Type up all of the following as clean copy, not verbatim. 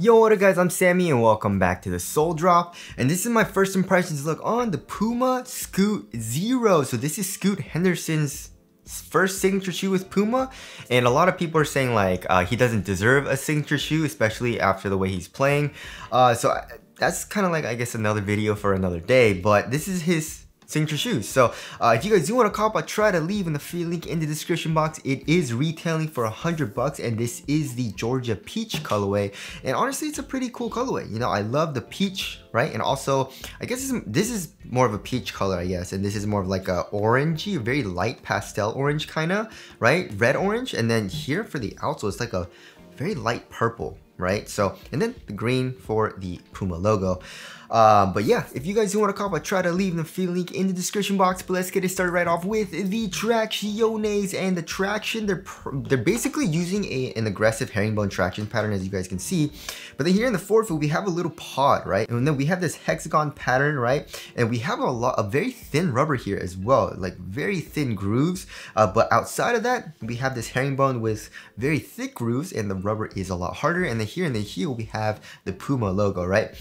Yo, what up guys, I'm Sammy and welcome back to the Soul Drop. And this is my first impressions look on the Puma Scoot Zero. So this is Scoot Henderson's first signature shoe with Puma. And a lot of people are saying like he doesn't deserve a signature shoe, especially after the way he's playing. That's kind of like, I guess, another video for another day. But this is his signature shoes. So if you guys do want to cop, I try to leave in the free link in the description box. It is retailing for $100 and this is the Georgia peach colorway, and honestly it's a pretty cool colorway. You know, I love the peach, right? And also I guess this is more of a peach color, I guess, and this is more of like a orangey, a very light pastel orange kind of, right? Red orange. And then here for the outsole it's like a very light purple, right? So, and then the green for the Puma logo. But yeah, if you guys do want to cop, I try to leave the free link in the description box. But let's get it started right off with the tracciones. And the traction, they're basically using an aggressive herringbone traction pattern, as you guys can see. But then here in the forefoot we have a little pod, right? And then we have this hexagon pattern, right? And we have a very thin rubber here as well, like very thin grooves. But outside of that, we have this herringbone with very thick grooves, and the rubber is a lot harder. And then here in the heel we have the Puma logo, right?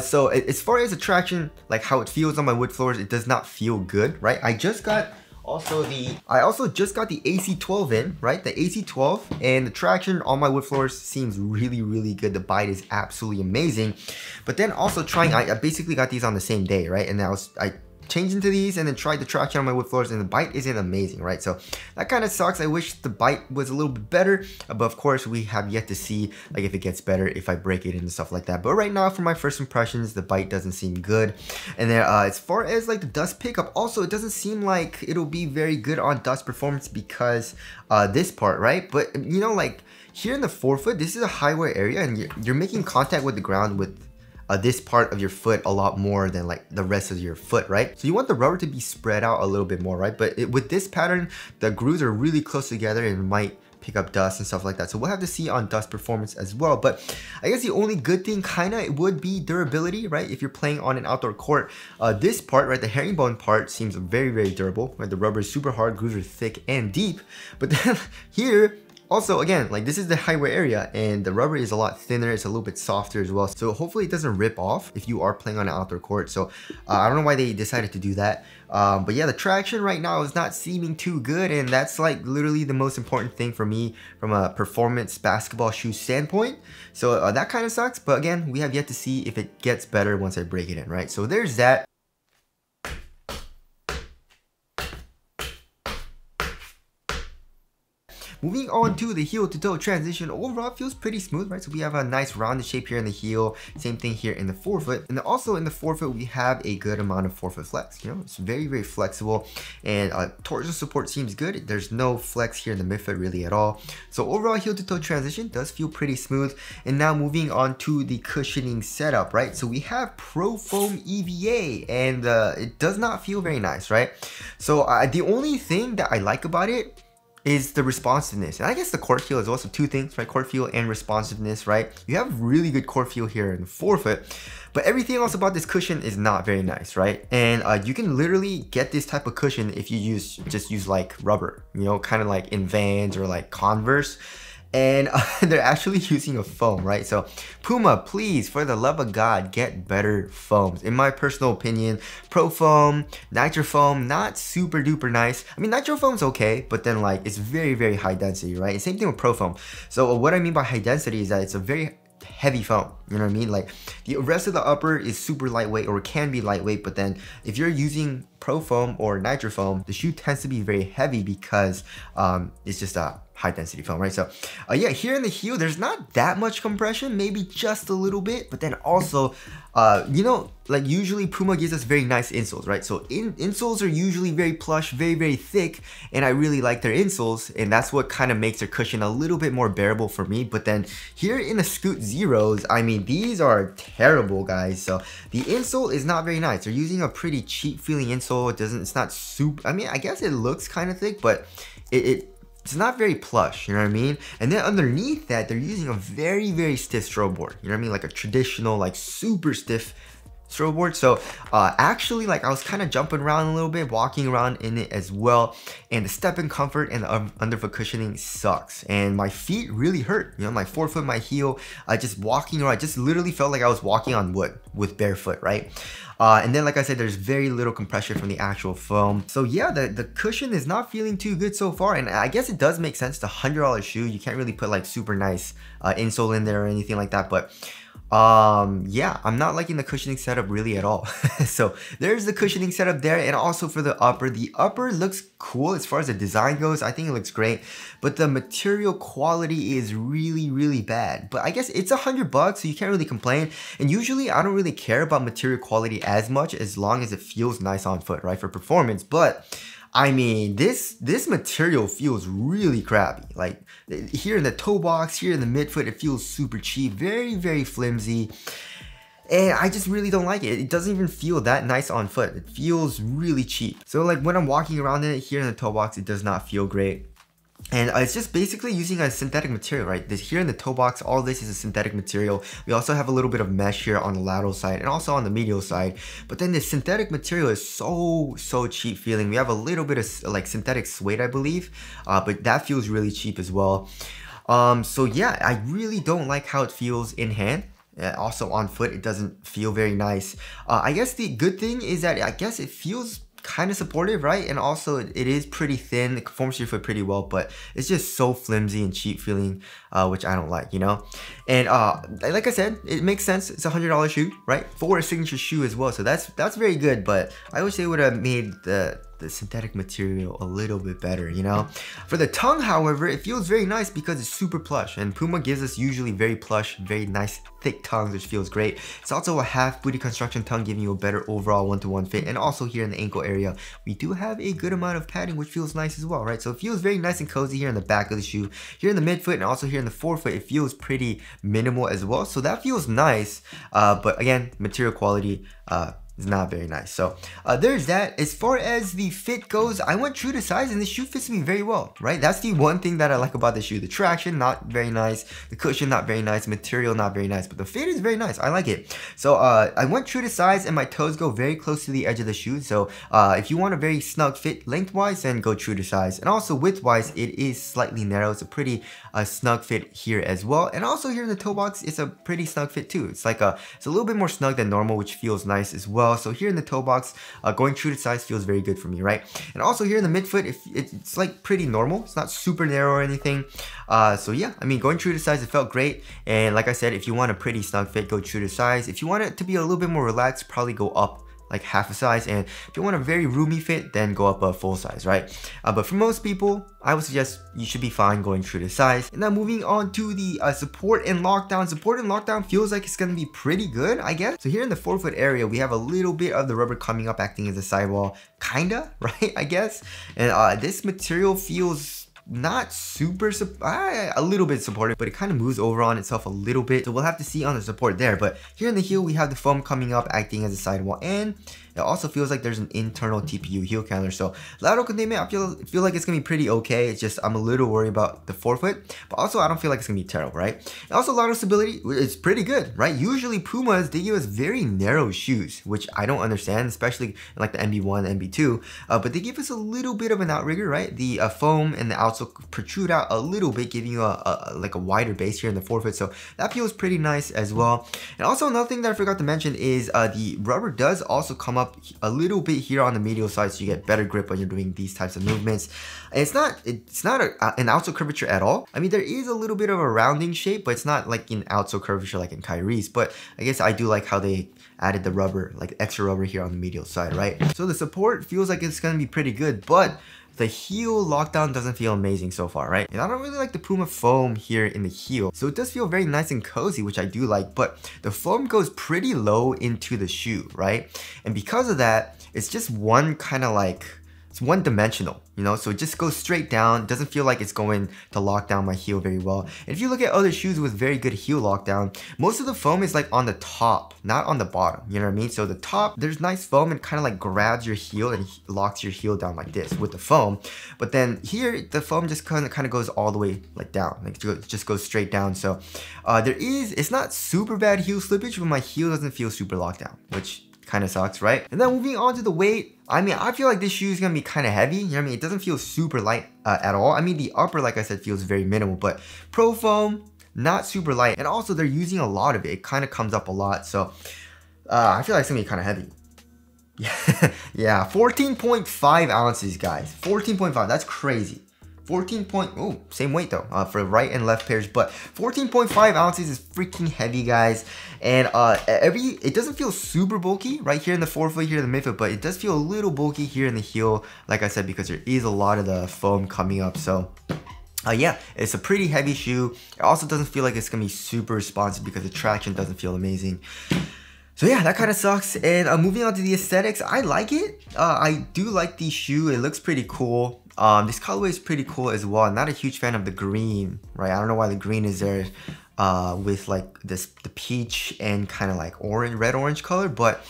So as far as the traction, like how it feels on my wood floors, it does not feel good, right? I also just got the AC12 in, right? The AC12, and the traction on my wood floors seems really good. The bite is absolutely amazing. But then also I basically got these on the same day, right? And I changed into these and then tried the traction on my wood floors, and the bite isn't amazing, right? So that kind of sucks. I wish the bite was a little bit better, but of course we have yet to see like if it gets better if I break it and stuff like that. But right now, for my first impressions, the bite doesn't seem good. And then as far as like the dust pickup, also it doesn't seem like it'll be very good on dust performance because this part, right? But you know, like here in the forefoot, this is a high wear area, and you're making contact with the ground with this part of your foot a lot more than like the rest of your foot, right? So you want the rubber to be spread out a little bit more, right? But with this pattern, the grooves are really close together and might pick up dust and stuff like that. So we'll have to see on dust performance as well. But I guess the only good thing kind of would be durability, right? If you're playing on an outdoor court, this part, right, the herringbone part seems very durable, right? The rubber is super hard, grooves are thick and deep. But then here, also, again, like this is the high wear area and the rubber is a lot thinner. It's a little bit softer as well. So hopefully it doesn't rip off if you are playing on an outdoor court. So I don't know why they decided to do that. But yeah, the traction right now is not seeming too good. And that's like literally the most important thing for me from a performance basketball shoe standpoint. So that kind of sucks. But again, we have yet to see if it gets better once I break it in, right? So there's that. Moving on to the heel to toe transition, overall it feels pretty smooth, right? So we have a nice rounded shape here in the heel, same thing here in the forefoot. And then also in the forefoot, we have a good amount of forefoot flex. You know, it's very flexible, and torsion support seems good. There's no flex here in the midfoot really at all. So overall heel to toe transition does feel pretty smooth. And now moving on to the cushioning setup, right? So we have Pro Foam EVA, and it does not feel very nice, right? So the only thing that I like about it is the responsiveness. And I guess the court feel is also two things, right? Court feel and responsiveness, right? You have really good court feel here in the forefoot, but everything else about this cushion is not very nice, right? And you can literally get this type of cushion if you just use like rubber, you know, kind of like in Vans or like Converse. And they're actually using a foam, right? So Puma, please, for the love of God, get better foams. In my personal opinion, Pro Foam, Nitro Foam, not super duper nice. I mean, Nitro Foam's okay, but then like it's very high density, right? And same thing with Pro Foam. So what I mean by high density is that it's a very heavy foam, you know what I mean? Like the rest of the upper is super lightweight, or can be lightweight, but then if you're using Pro Foam or Nitro Foam, the shoe tends to be very heavy because it's just a high density foam, right? So yeah, here in the heel, there's not that much compression, maybe just a little bit, but then also, you know, like usually Puma gives us very nice insoles, right? So insoles are usually very plush, very thick, and I really like their insoles, and that's what kind of makes their cushion a little bit more bearable for me. But then here in the Scoot Zeros, I mean, these are terrible, guys. So the insole is not very nice. They're using a pretty cheap feeling insole. It's not super, I mean, I guess it looks kind of thick, but it's not very plush, you know what I mean? And then underneath that, they're using a very stiff strobe board, you know what I mean? Like a traditional, like super stiff stroller board. So actually, like, I was kind of jumping around a little bit, walking around in it as well, and the step-in comfort and the underfoot cushioning sucks, and my feet really hurt. You know, my forefoot, my heel, just walking around, I just literally felt like I was walking on wood with barefoot, right? And then, like I said, there's very little compression from the actual foam. So yeah, the cushion is not feeling too good so far. And I guess it does make sense. It's a $100 shoe. You can't really put like super nice insole in there or anything like that. But yeah, I'm not liking the cushioning setup really at all. So there's the cushioning setup there. And also for the upper looks cool as far as the design goes. I think it looks great, but the material quality is really, really bad. But I guess it's $100, so you can't really complain. And usually I don't really care about material quality as much as long as it feels nice on foot, right, for performance. But I mean, this material feels really crappy. Like here in the toe box, here in the midfoot, it feels super cheap, very, very flimsy. And I just really don't like it. It doesn't even feel that nice on foot. It feels really cheap. So like when I'm walking around in it here in the toe box, it does not feel great. And it's just basically using a synthetic material, right? This here in the toe box, all this is a synthetic material. We also have a little bit of mesh here on the lateral side and also on the medial side. But then the synthetic material is so cheap feeling. We have a little bit of like synthetic suede, I believe, but that feels really cheap as well. So yeah, I really don't like how it feels in hand. Also on foot, it doesn't feel very nice. I guess the good thing is that I guess it feels kind of supportive, right? And also it is pretty thin. It conforms to your foot pretty well, but it's just so flimsy and cheap feeling, which I don't like, you know? And like I said, it makes sense. It's a $100 shoe, right? For a signature shoe as well. So that's very good, but I wish they would have made the synthetic material a little bit better, you know? For the tongue, however, it feels very nice because it's super plush, and Puma gives us usually very plush, very nice thick tongues, which feels great. It's also a half booty construction tongue, giving you a better overall one-to-one fit. And also here in the ankle area, we do have a good amount of padding, which feels nice as well, right? So it feels very nice and cozy here in the back of the shoe. Here in the midfoot and also here in the forefoot, it feels pretty minimal as well. So that feels nice, but again, material quality, is not very nice. So there's that. As far as the fit goes, I went true to size and the shoe fits me very well, right? That's the one thing that I like about the shoe. The traction, not very nice. The cushion, not very nice. Material, not very nice. But the fit is very nice. I like it. So I went true to size and my toes go very close to the edge of the shoe. So if you want a very snug fit lengthwise, then go true to size. And also widthwise, it is slightly narrow. It's a pretty snug fit here as well. And also here in the toe box, it's a pretty snug fit too. It's like it's a little bit more snug than normal, which feels nice as well. So here in the toe box, going true to size feels very good for me, right? And also here in the midfoot, it's like pretty normal. It's not super narrow or anything. So yeah, I mean, going true to size, it felt great. And like I said, if you want a pretty snug fit, go true to size. If you want it to be a little bit more relaxed, probably go up like half a size. And if you want a very roomy fit, then go up a full size, right? But for most people, I would suggest you should be fine going true to size. And now moving on to the support and lockdown. Support and lockdown feels like it's gonna be pretty good, I guess. So here in the forefoot area, we have a little bit of the rubber coming up, acting as a sidewall, kinda, right? I guess. And this material feels not super, a little bit supportive, but it kind of moves over on itself a little bit. So we'll have to see on the support there. But here in the heel, we have the foam coming up, acting as a sidewall. And it also feels like there's an internal TPU heel counter. So lateral containment, I feel like it's gonna be pretty okay. It's just I'm a little worried about the forefoot, but also I don't feel like it's gonna be terrible, right? And also lateral stability, it's pretty good, right? Usually Pumas, they give us very narrow shoes, which I don't understand, especially in like the MB1, MB2. But they give us a little bit of an outrigger, right? The foam and the outsole protrude out a little bit, giving you like a wider base here in the forefoot. So that feels pretty nice as well. And also another thing that I forgot to mention is the rubber does also come up a little bit here on the medial side, so you get better grip when you're doing these types of movements. And it's not an outsole curvature at all. I mean, there is a little bit of a rounding shape, but it's not like an outsole curvature like in Kyrie's. But I guess I do like how they added the rubber, like extra rubber here on the medial side, right? So the support feels like it's gonna be pretty good, but the heel lockdown doesn't feel amazing so far, right? And I don't really like the Puma foam here in the heel. So it does feel very nice and cozy, which I do like, but the foam goes pretty low into the shoe, right? And because of that, it's just one kind of like, it's one dimensional, you know? So it just goes straight down. It doesn't feel like it's going to lock down my heel very well. And if you look at other shoes with very good heel lockdown, most of the foam is like on the top, not on the bottom, you know what I mean? So the top, there's nice foam and kind of like grabs your heel and locks your heel down like this with the foam. But then here, the foam just kind of goes all the way like down, like it just goes straight down. So it's not super bad heel slippage, but my heel doesn't feel super locked down, which kind of sucks, right? And then moving on to the weight, I mean, I feel like this shoe is gonna be kind of heavy. You know what I mean? It doesn't feel super light at all. I mean, the upper, like I said, feels very minimal, but Pro Foam, not super light. And also they're using a lot of it. It kind of comes up a lot. So I feel like it's gonna be kind of heavy. Yeah, 14.5 ounces, guys. 14.5, that's crazy. 14 point, oh, same weight though, for right and left pairs, but 14.5 ounces is freaking heavy, guys. And it doesn't feel super bulky right here in the forefoot, here in the midfoot, but it does feel a little bulky here in the heel, like I said, because there is a lot of the foam coming up. So yeah, it's a pretty heavy shoe. It also doesn't feel like it's gonna be super responsive because the traction doesn't feel amazing. So yeah, that kind of sucks. And moving on to the aesthetics, I like it. I do like the shoe. It looks pretty cool. This colorway is pretty cool as well. I'm not a huge fan of the green, right? I don't know why the green is there with like the peach and kind of like orange, red-orange color, but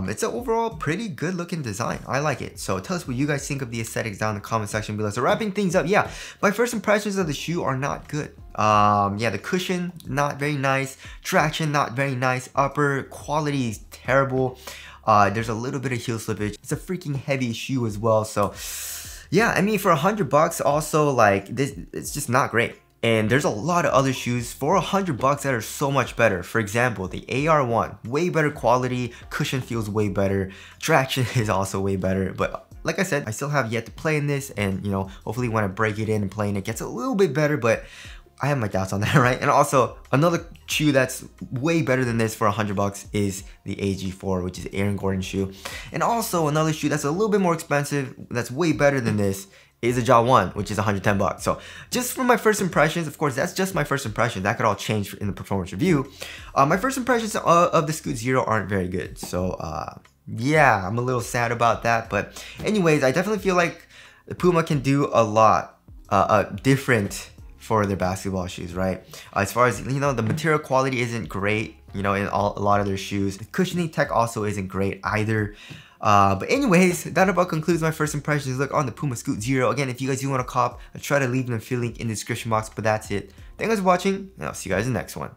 it's an overall pretty good looking design. I like it. So tell us what you guys think of the aesthetics down in the comment section below. So wrapping things up, yeah, my first impressions of the shoe are not good. Yeah, the cushion, not very nice. Traction, not very nice. Upper quality is terrible. There's a little bit of heel slippage. It's a freaking heavy shoe as well. So yeah, I mean, for $100 also, like, this, it's just not great. And there's a lot of other shoes for $100 that are so much better. For example, the AR1, way better quality, cushion feels way better, traction is also way better. But like I said, I still have yet to play in this, and you know, hopefully when I break it in and play in it gets a little bit better, but I have my doubts on that, right? And also, another shoe that's way better than this for $100 is the AG4, which is Aaron Gordon's shoe. And also, another shoe that's a little bit more expensive, that's way better than this, is a Ja 1, which is $110. So, just from my first impressions, of course, that's just my first impression. That could all change in the performance review. My first impressions of the Scoot Zero aren't very good. So, yeah, I'm a little sad about that. But anyways, I definitely feel like the Puma can do a lot different for their basketball shoes, right? As far as, you know, the material quality isn't great, you know, in a lot of their shoes. The cushioning tech also isn't great either. But anyways, that about concludes my first impressions look on the Puma Scoot Zero. Again, if you guys do want to cop, I'll try to leave the affiliate link in the description box, but that's it. Thank you guys for watching, and I'll see you guys in the next one.